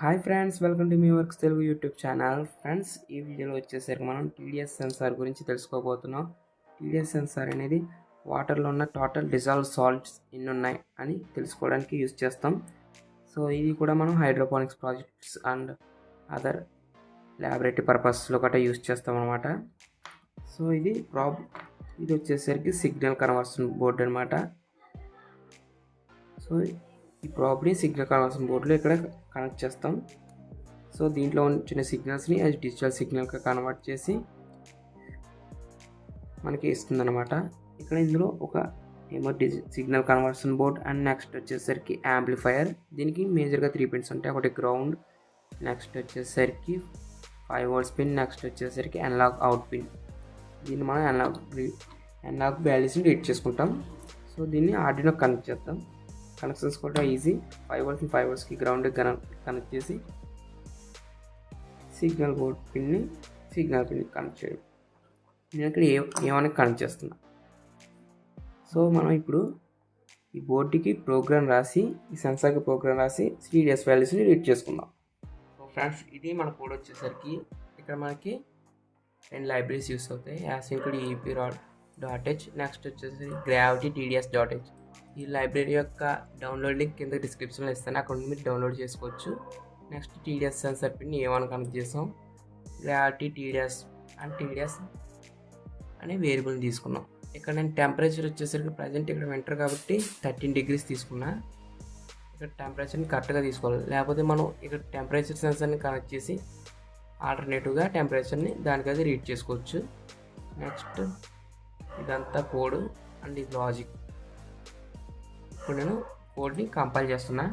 Hi friends, welcome to me works Telugu YouTube channel. Friends, ఈ వీడియోలో వచ్చేసరికి మనం టీడీఎస్ సెన్సార్ గురించి తెలుసుకోబోతున్నాం. టీడీఎస్ సెన్సార్ అనేది వాటర్లో ఉన్న టోటల్ డిజాల్వ్ సాల్ట్స్ ఎన్ని ఉన్నాయి అని తెలుసుకోవడానికి యూజ్ చేస్తాం. సో ఇది కూడా మనం hydroponics projects and other laboratory పర్పస్లో గట్రా యూజ్ చేస్తాం అనమాట. సో ఇది వచ్చేసరికి సిగ్నల్ కన్వర్షన్ బోర్డ్ అనమాట. సో ఈ ప్రాబ్ని సిగ్నల్ కన్వర్షన్ బోర్డులో ఇక్కడ కనెక్ట్ చేస్తాం. సో దీంట్లో వచ్చిన సిగ్నల్స్ని అది డిజిటల్ సిగ్నల్గా కన్వర్ట్ చేసి మనకి ఇస్తుంది అనమాట. ఇక్కడ ఇందులో ఒక ఏమో signal conversion board and next వచ్చేసరికి యాంప్లిఫైయర్. దీనికి మేజర్గా 3 పిన్స్ ఉంటాయి. ఒకటి గ్రౌండ్, నెక్స్ట్ వచ్చేసరికి 5 volts పిన్, నెక్స్ట్ వచ్చేసరికి అనలాగ్ అవుట్ పిన్. దీన్ని మనం అనలాగ్ వాల్యూస్ని రీడ్ చేసుకుంటాం. సో దీన్ని ఆర్డినో కనెక్ట్ చేద్దాం. కనెక్షన్స్ కూడా ఈజీ. 5 volts 5 voltsకి గ్రౌండ్కి కనెక్ట్ చేసి సిగ్నల్ పిన్ని కనెక్ట్ చేయడం. నేను ఇక్కడ ఏమైనా కనెక్ట్ చేస్తున్నా. సో మనం ఇప్పుడు ఈ బోర్డుకి ప్రోగ్రామ్ రాసి, ఈ సెన్సార్కి ప్రోగ్రామ్ రాసి TDS వాల్యూస్ని రీడ్ చేసుకుందాం. సో ఫ్రెండ్స్, ఇది మన కోడ్ వచ్చేసరికి ఇక్కడ మనకి 2 లైబ్రరీస్ యూస్ అవుతాయి. యాసింక్డ్ EP.h, నెక్స్ట్ వచ్చేసరికి గ్రావిటీ TDS.h. ఈ లైబ్రరీ యొక్క డౌన్లోడ్ లింక్ కింద డిస్క్రిప్షన్లో ఇస్తాను, అక్కడ నుండి మీరు డౌన్లోడ్ చేసుకోవచ్చు. నెక్స్ట్ TDS సెన్సార్ పిన్ ఏమైనా కనెక్ట్ చేసాం. గ్రావిటీ TDS అండ్ TDS అనే వేరియబుల్ని తీసుకున్నాం. ఇక్కడ నేను టెంపరేచర్ వచ్చేసరికి ప్రజెంట్ ఇక్కడ వింటర్ కాబట్టి 13 degrees తీసుకున్నా. ఇక్కడ టెంపరేచర్ని కరెక్ట్గా తీసుకోవాలి, లేకపోతే మనం ఇక్కడ టెంపరేచర్ సెన్సార్ని కనెక్ట్ చేసి ఆల్టర్నేటివ్గా టెంపరేచర్ని దానికి అది రీడ్ చేసుకోవచ్చు. నెక్స్ట్ ఇదంతా కోడ్ అండ్ ఇది లాజిక్. ఇప్పుడు నేను కోడ్ని కంపైల్ చేస్తున్నా.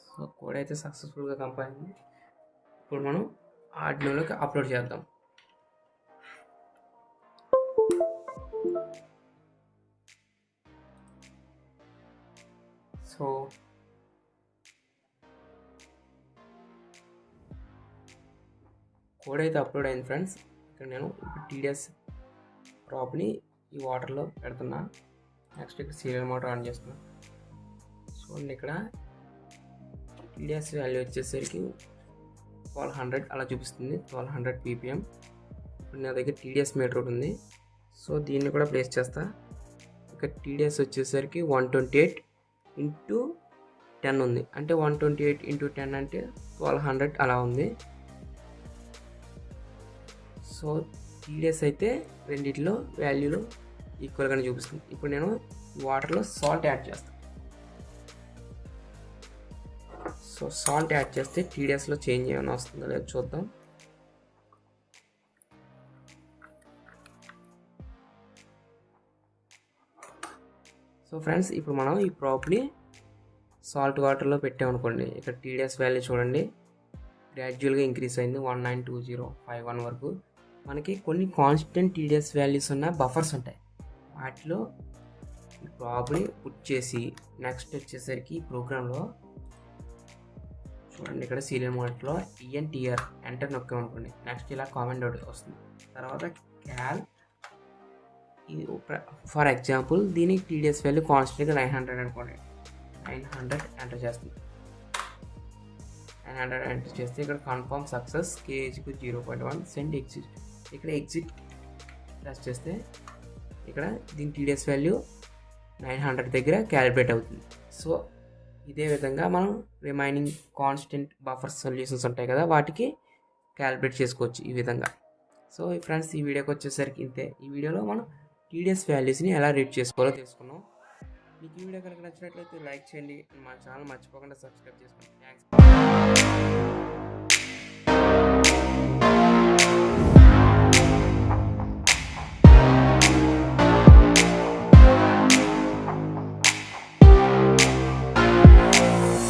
సో కోడ్ అయితే సక్సెస్ఫుల్గా కంపైల్ అయింది. ఇప్పుడు మనం ఆర్డినోలోకి అప్లోడ్ చేద్దాం. సో కోడ్ అయితే అప్లోడ్ అయింది ఫ్రెండ్స్. ఇక్కడ నేను ఇప్పుడు TDS ప్రాబ్ని ఈ వాటర్లో పెడుతున్నా. నెక్స్ట్ ఇక్కడ సీరియల్ మోటార్ ఆన్ చేస్తున్నా. చూడండి, ఇక్కడ TDS వాల్యూ వచ్చేసరికి 1200 అలా చూపిస్తుంది, 1200 ppm. ఇప్పుడు నా దగ్గర TDS మీటర్ ఒకటి ఉంది. సో దీన్ని కూడా ప్లేస్ చేస్తా. ఇక్కడ TDS వచ్చేసరికి 128 × 10 ఉంది, అంటే 128 × 10 అంటే 1200 అలా ఉంది. సో TDS అయితే రెండిట్లో వాల్యూలో ఈక్వల్గానే చూపిస్తుంది. ఇప్పుడు నేను వాటర్లో సాల్ట్ యాడ్ చేస్తాను. సో సాల్ట్ యాడ్ చేస్తే TDSలో చేంజ్ ఏమైనా వస్తుందో లేదో చూద్దాం. సో ఫ్రెండ్స్, ఇప్పుడు మనం ఈ ప్రాబ్ని సాల్ట్ వాటర్లో పెట్టామనుకోండి, ఇక్కడ TDS వాల్యూ చూడండి గ్రాడ్యువల్గా ఇంక్రీజ్ అయింది 192051 వరకు. మనకి కొన్ని కాన్స్టెంట్ TDS వాల్యూస్ ఉన్న బఫర్స్ ఉంటాయి. వాటిలో ఈ ప్రాబ్ని పుట్ చేసి నెక్స్ట్ వచ్చేసరికి ఈ ప్రోగ్రాంలో చూడండి, ఇక్కడ సీరియల్ మోడల్లో ENTR ఎంటర్ నొక్కామనుకోండి, నెక్స్ట్ ఇలా కామెంట్ అవుట్ వస్తుంది. తర్వాత క్యాల్, ఫర్ ఎగ్జాంపుల్ దీనికి TDS వాల్యూ కాన్స్టెంట్గా 900 అనుకోండి, 900 ఎంటర్ చేస్తుంది. 900 ఎంటర్ చేస్తే ఇక్కడ confirm success, KH 0.1 send exit. ఇక్కడ ఎగ్జిట్ ప్రెస్ చేస్తే ఇక్కడ దీని TDS వాల్యూ 900 దగ్గర క్యాలిబ్రేట్ అవుతుంది. సో ఇదే విధంగా మనం రిమైనింగ్ కాన్స్టెంట్ బఫర్ సొల్యూషన్స్ ఉంటాయి కదా, వాటికి క్యాలిబ్రేట్ చేసుకోవచ్చు ఈ విధంగా. సో ఫ్రెండ్స్, ఈ వీడియోకి వచ్చేసరికి ఇంతే. ఈ వీడియోలో మనం TDS వాల్యూస్ని ఎలా రీడ్ చేసుకోవాలో తెలుసుకున్నాం. మీకు ఈ వీడియో కనుక నచ్చినట్లయితే లైక్ చేయండి, మా ఛానల్ మర్చిపోకుండా సబ్స్క్రైబ్ చేసుకోండి. థ్యాంక్స్.